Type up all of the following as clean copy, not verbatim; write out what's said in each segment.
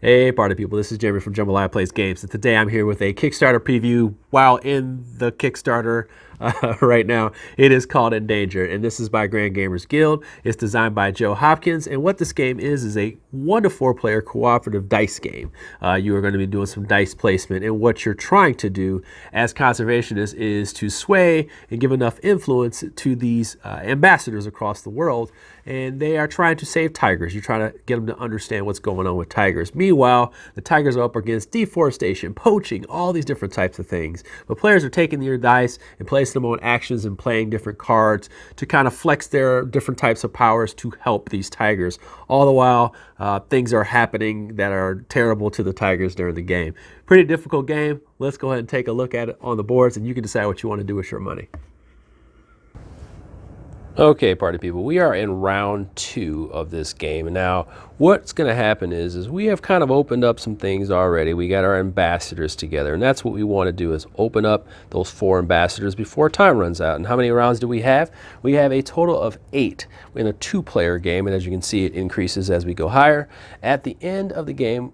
Hey party people, this is Jeremy from Jambalaya Plays Games, and today I'm here with a Kickstarter preview while in the Kickstarter right now. It is called Endangered, and this is by Grand Gamers Guild. It's designed by Joe Hopkins, and what this game is a 1 to 4 player cooperative dice game. You are going to be doing some dice placement, and what you're trying to do as conservationists is to sway and give enough influence to these ambassadors across the world, and they are trying to save tigers. You're trying to get them to understand what's going on with tigers. Meanwhile, the tigers are up against deforestation, poaching, all these different types of things. But players are taking your dice and placing them on actions and playing different cards to kind of flex their different types of powers to help these tigers. All the while, things are happening that are terrible to the tigers during the game. Pretty difficult game. Let's go ahead and take a look at it on the boards, and you can decide what you want to do with your money. Okay, party people, we are in round 2 of this game. And now what's going to happen is we have kind of opened up some things already. We got our ambassadors together, and that's what we want to do, is open up those 4 ambassadors before time runs out. And how many rounds do we have? We have a total of 8 in a 2-player game, and as you can see, it increases as we go higher. At the end of the game,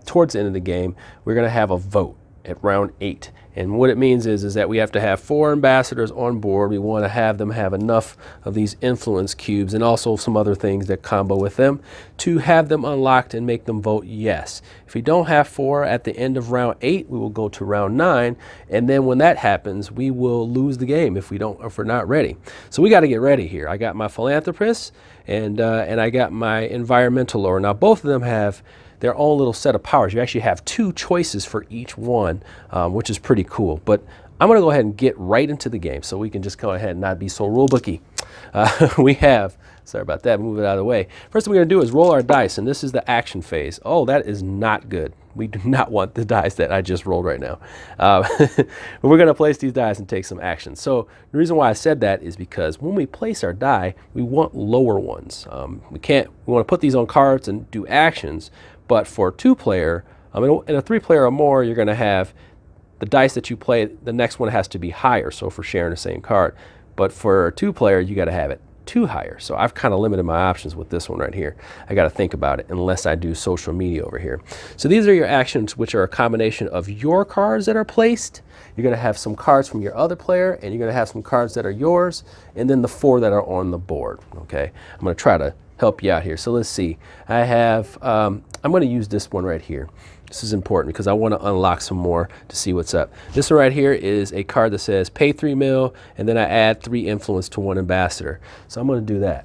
towards the end of the game, we're going to have a vote at round 8. And what it means is that we have to have 4 ambassadors on board. We want to have them have enough of these influence cubes and also some other things that combo with them to have them unlocked and make them vote yes. If we don't have 4 at the end of round 8, we will go to round 9, and then when that happens, we will lose the game if we're not ready. So we got to get ready here. I got my philanthropist and I got my environmental lore. Now both of them have their own little set of powers. You actually have 2 choices for each one, which is pretty cool. But I'm going to go ahead and get right into the game so we can just go ahead and not be so rule booky. We have, sorry about that, move it out of the way. First thing we're going to do is roll our dice, and this is the action phase. Oh, that is not good. We do not want the dice that I just rolled right now. But we're going to place these dice and take some action. So the reason why I said that is because when we place our die, we want lower ones. We want to put these on cards and do actions. But for a 2-player, in a 3-player or more, you're going to have the dice that you play, the next one has to be higher, so for sharing the same card. But for a 2-player, you got to have it 2 higher. So I've kind of limited my options with this one right here. I got to think about it unless I do social media over here. So these are your actions, which are a combination of your cards that are placed. You're going to have some cards from your other player, and you're going to have some cards that are yours, and then the 4 that are on the board. Okay, I'm going to try to help you out here. So let's see. I have, I'm going to use this one right here. This is important because I want to unlock some more to see what's up. This one right here is a card that says pay 3 mil, and then I add 3 influence to 1 ambassador. So I'm going to do that.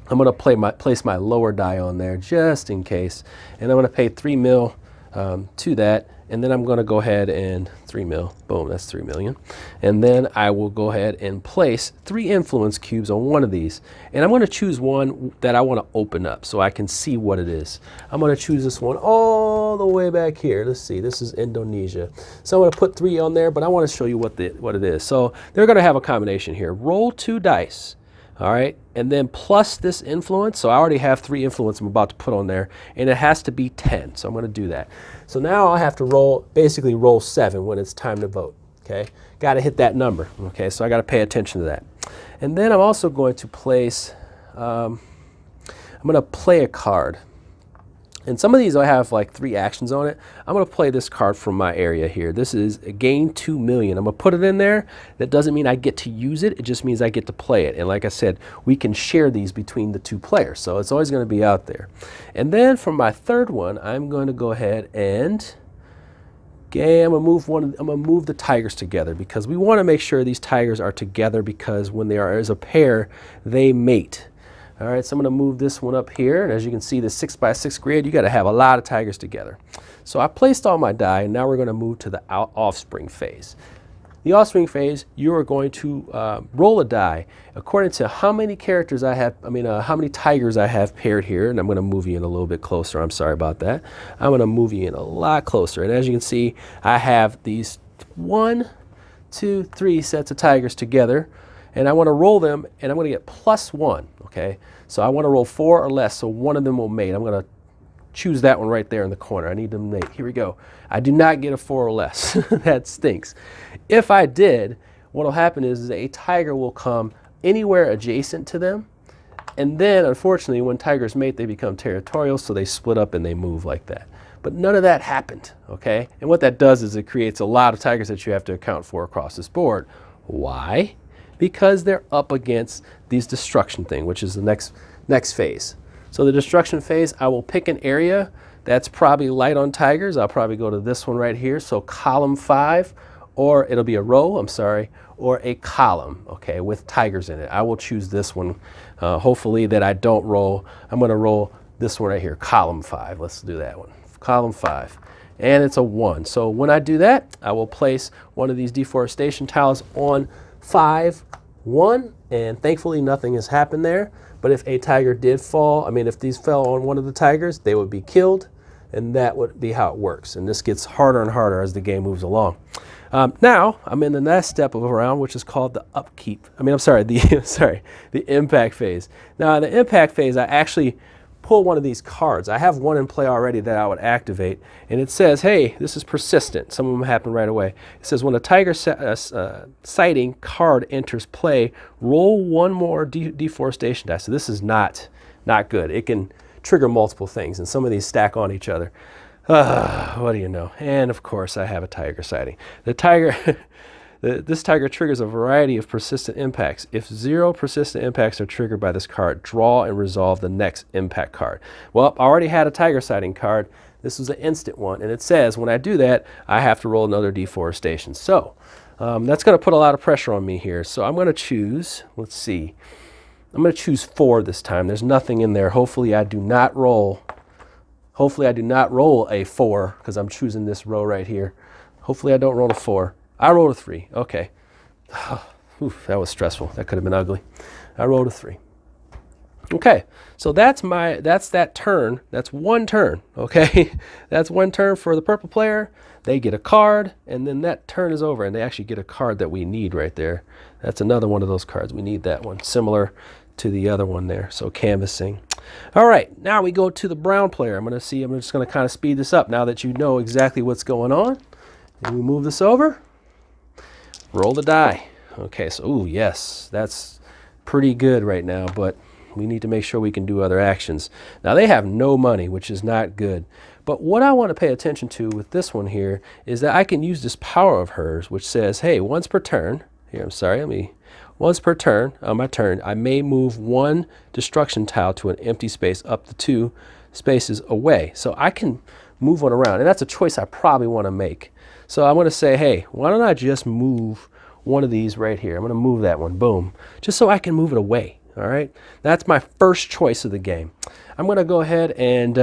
I'm going to place my lower die on there just in case, and I'm going to pay 3 mil to that. And then I'm going to go ahead and 3 mil, boom, that's 3 million. And then I will go ahead and place 3 influence cubes on one of these. And I'm going to choose one that I want to open up so I can see what it is. I'm going to choose this one all the way back here. Let's see, this is Indonesia. So I'm going to put 3 on there, but I want to show you what it is. So they're going to have a combination here. Roll 2 dice. All right, and then plus this influence. So I already have 3 influence I'm about to put on there, and it has to be 10. So I'm going to do that. So now I have to basically roll 7 when it's time to vote. Okay, got to hit that number. Okay, so I got to pay attention to that. And then I'm also going to place, I'm going to play a card. And some of these I have like 3 actions on it. I'm going to play this card from my area here. This is gain 2 million. I'm going to put it in there. That doesn't mean I get to use it. It just means I get to play it. And like I said, we can share these between the 2 players. So it's always going to be out there. And then for my 3rd one, I'm going to go ahead and I'm going to move the tigers together because we want to make sure these tigers are together because when they are as a pair, they mate. All right, so I'm going to move this one up here, and as you can see, the 6x6 grid, you got to have a lot of tigers together. So I placed all my die, and now we're going to move to the Offspring Phase. The Offspring Phase, you are going to roll a die according to how many characters I have, how many tigers I have paired here, and I'm going to move you in a little bit closer. I'm sorry about that. I'm going to move you in a lot closer, and as you can see, I have these 1, 2, 3 sets of tigers together. And I want to roll them, and I'm going to get +1, okay? So I want to roll 4 or less, so one of them will mate. I'm going to choose that one right there in the corner. I need them to mate. Here we go. I do not get a 4 or less. That stinks. If I did, what will happen is a tiger will come anywhere adjacent to them, and then, unfortunately, when tigers mate, they become territorial, so they split up and they move like that. but none of that happened, okay? And what that does is it creates a lot of tigers that you have to account for across this board. Why? Because they're up against these destruction thing, which is the next phase. So the destruction phase, I will pick an area that's probably light on tigers. I'll probably go to this one right here, so column 5, or it'll be a row, I'm sorry, or a column, okay, with tigers in it. I will choose this one. Hopefully that I don't roll. I'm going to roll this one right here, column 5. Let's do that one, column 5. And it's a 1. So when I do that, I will place one of these deforestation tiles on 5, 1, and thankfully nothing has happened there. But if a tiger did fall, I mean, if these fell on one of the tigers, they would be killed, and that would be how it works. And this gets harder and harder as the game moves along. Now I'm in the next step of a round, which is called the upkeep. I mean, I'm sorry, the impact phase. Now in the impact phase, I actually pull one of these cards. I have one in play already that I would activate, and it says, hey, this is persistent. Some of them happen right away. It says when a tiger sighting card enters play, roll one more deforestation die. So this is not good. It can trigger multiple things, and some of these stack on each other. What do you know? And of course, I have a tiger sighting. The tiger, this tiger triggers a variety of persistent impacts. If 0 persistent impacts are triggered by this card, draw and resolve the next impact card. Well, I already had a tiger sighting card. This was an instant one, and it says when I do that, I have to roll another deforestation. So that's going to put a lot of pressure on me here. So I'm going to choose, let's see, I'm going to choose 4 this time. There's nothing in there. Hopefully I do not roll a 4 because I'm choosing this row right here. Hopefully I don't roll a 4. I rolled a 3. Okay. Oof, that was stressful. That could have been ugly. I rolled a 3. Okay. So that's that turn. That's one turn. Okay. That's one turn for the purple player. They get a card, and then that turn is over, and they actually get a card that we need right there. That's another one of those cards. We need that one, similar to the other one there. So canvassing. All right, now we go to the brown player. I'm just going to kind of speed this up now that you know exactly what's going on. And we move this over. Roll the die. Okay, so, ooh, yes, that's pretty good right now, but we need to make sure we can do other actions. Now, they have no money, which is not good. But what I want to pay attention to with this one here is that I can use this power of hers, which says, hey, once per turn, here, I'm sorry, once per turn, on my turn, I may move 1 destruction tile to an empty space up to 2 spaces away. So I can move one around, and that's a choice I probably want to make. So I'm going to say, hey, why don't I just move one of these right here? I'm going to move that one, boom, just so I can move it away. All right, that's my first choice of the game. I'm going to go ahead and,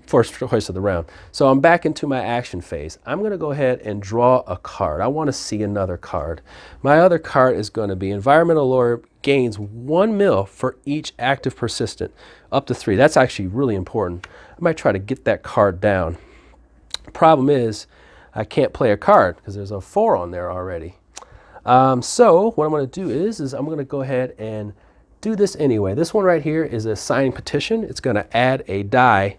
first choice of the round. So I'm back into my action phase. I'm going to go ahead and draw a card. I want to see another card. My other card is going to be Environmental Lawyer gains 1 mil for each active persistent, up to 3. That's actually really important. I might try to get that card down. The problem is I can't play a card because there's a 4 on there already. So what I'm going to do is I'm going to go ahead and do this anyway. This one right here is a signing petition. It's going to add a die.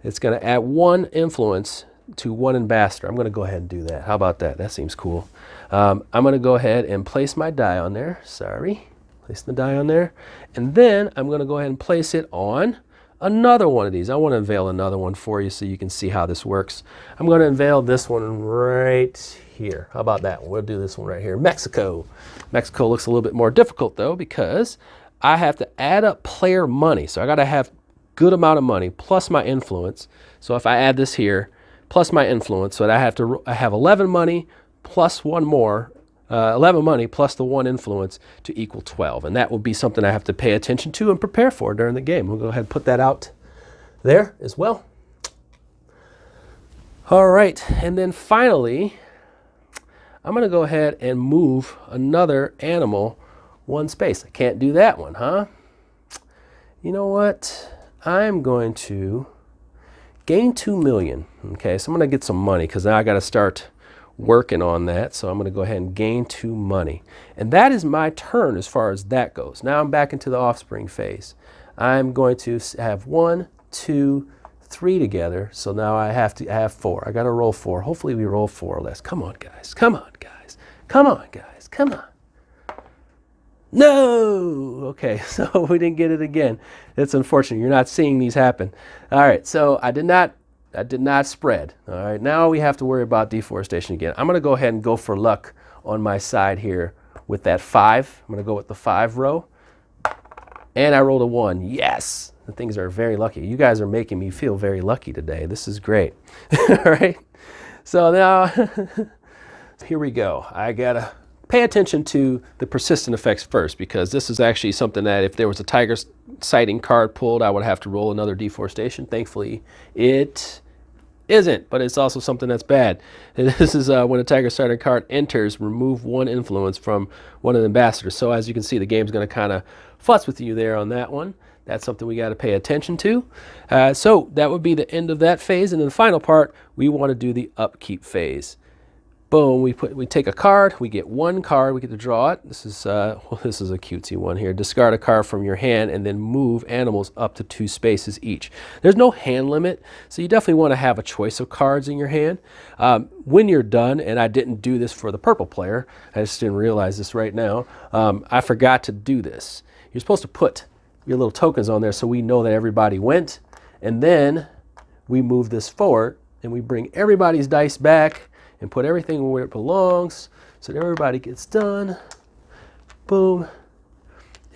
It's going to add 1 influence to 1 ambassador. I'm going to go ahead and do that. How about that? That seems cool. I'm going to go ahead and place my die on there. Sorry. Place the die on there. And then I'm going to go ahead and place it on another one of these. I want to unveil another one for you so you can see how this works. I'm going to unveil this one right here. How about that one? We'll do this one right here. Mexico. Mexico looks a little bit more difficult though because I have to add up player money. So I got to have good amount of money plus my influence. So if I add this here plus my influence, so that I have 11 money plus 1 more, 11 money plus the 1 influence to equal 12. And that will be something I have to pay attention to and prepare for during the game. We'll go ahead and put that out there as well. All right, and then finally, I'm going to go ahead and move another animal 1 space. I can't do that one, huh? You know what? I'm going to gain 2 million. Okay, so I'm going to get some money because now I got to start working on that. So I'm going to go ahead and gain 2 money. And that is my turn as far as that goes. Now I'm back into the offspring phase. I'm going to have 1, 2, 3 together. So now I have 4. I got to roll 4. Hopefully we roll 4 or less. Come on, guys. Come on, guys. Come on, guys. Come on. No! Okay, so we didn't get it again. It's unfortunate. You're not seeing these happen. All right, so I did not That did not spread. All right, now we have to worry about deforestation again. I'm going to go ahead and go for luck on my side here with that 5. I'm going to go with the 5 row. And I rolled a 1. Yes! The things are very lucky. You guys are making me feel very lucky today. This is great. All right? So now, here we go. I got to pay attention to the persistent effects first, because this is actually something that if there was a tiger sighting card pulled, I would have to roll another deforestation. Thankfully, it isn't, but it's also something that's bad. And this is when a tiger sighting card enters, remove 1 influence from one of the ambassadors. So as you can see, the game's going to kind of futz with you there on that one. That's something we got to pay attention to. So that would be the end of that phase. And then the final part, we want to do the upkeep phase. Boom, we take a card, we get 1 card, we get to draw it. This is well, this is a cutesy one here. Discard a card from your hand and then move animals up to 2 spaces each. There's no hand limit, so you definitely want to have a choice of cards in your hand. When you're done, and I didn't do this for the purple player, I just didn't realize this right now, I forgot to do this. You're supposed to put your little tokens on there so we know that everybody went, and then we move this forward and we bring everybody's dice back and put everything where it belongs so that everybody gets done. Boom.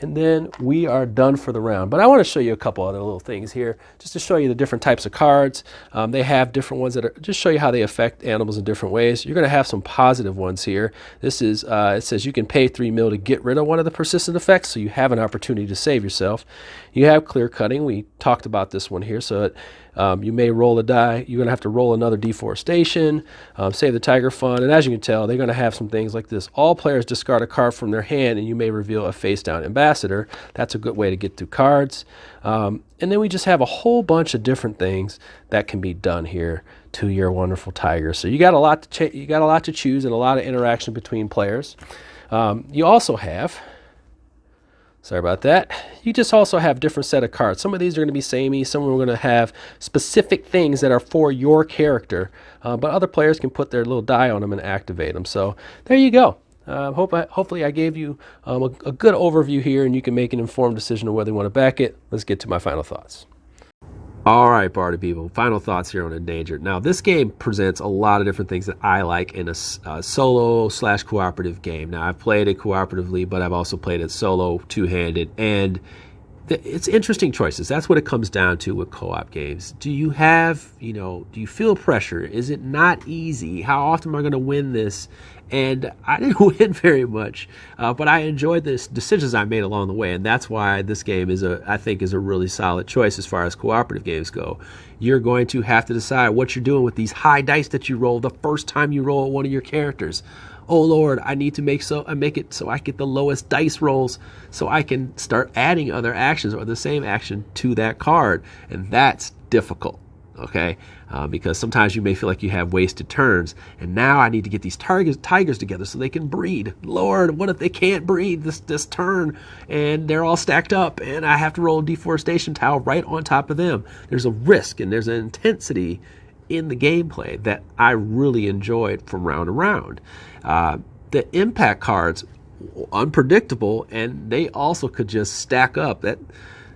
And then we are done for the round. But I want to show you a couple other little things here just to show you the different types of cards. They have different ones that are just show you how they affect animals in different ways. You're going to have some positive ones here. This is, it says you can pay 3 mil to get rid of one of the persistent effects, so you have an opportunity to save yourself. You have clear cutting. We talked about this one here. So you may roll a die. You're going to have to roll another deforestation, save the tiger fund. And as you can tell, they're going to have some things like this. All players discard a card from their hand and you may reveal a face down ambassador. That's a good way to get through cards. And then we just have a whole bunch of different things that can be done here to your wonderful tiger. So you got a lot to choose and a lot of interaction between players. You also have, sorry about that, you just also have different set of cards. Some of these are going to be samey, some are going to have specific things that are for your character, but other players can put their little die on them and activate them. So there you go. Hopefully I gave you a good overview here and you can make an informed decision on whether you want to back it. Let's get to my final thoughts. All right, party people, final thoughts here on Endangered. Now, this game presents a lot of different things that I like in a solo/cooperative game. Now, I've played it cooperatively, but I've also played it solo, two-handed, and it's interesting choices. That's what it comes down to with co-op games. Do you have, do you feel pressure? Is it not easy? How often am I going to win this? And I didn't win very much, but I enjoyed the decisions I made along the way, and that's why this game I think is a really solid choice as far as cooperative games go. You're going to have to decide what you're doing with these high dice that you roll the first time you roll one of your characters. Oh Lord, I need to make it so I get the lowest dice rolls so I can start adding other actions or the same action to that card, and that's difficult. Okay, because sometimes you may feel like you have wasted turns, and now I need to get these tigers together so they can breed. Lord, what if they can't breed this turn and they're all stacked up and I have to roll a deforestation tile right on top of them? There's a risk and there's an intensity in the gameplay that I really enjoyed from round to round. The impact cards, unpredictable, and they also could just stack up.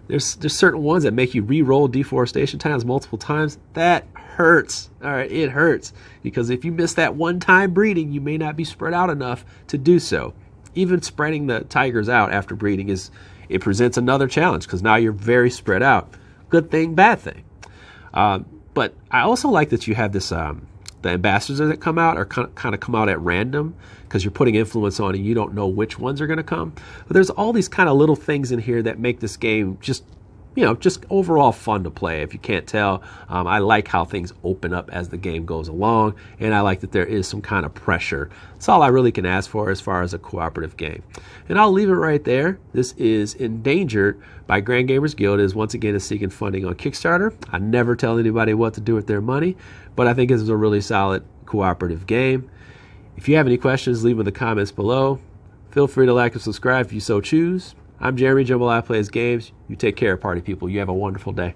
There's certain ones that make you re-roll deforestation tiles multiple times. That hurts. All right, it hurts, because if you miss that one time breeding, you may not be spread out enough to do so. Even spreading the tigers out after breeding it presents another challenge, because now you're very spread out. Good thing, bad thing. But I also like that you have this the ambassadors that come out are kind of come out at random, because you're putting influence on and you don't know which ones are going to come. But there's all these kind of little things in here that make this game just overall fun to play. If you can't tell, I like how things open up as the game goes along, and I like that there is some kind of pressure. That's all I really can ask for as far as a cooperative game. And I'll leave it right there. This is Endangered by Grand Gamers Guild. It is once again seeking funding on Kickstarter. I never tell anybody what to do with their money, but I think this is a really solid cooperative game. If you have any questions, leave them in the comments below. Feel free to like and subscribe if you so choose. I'm Jeremy, Jambalaya Plays Games. You take care, party people. You have a wonderful day.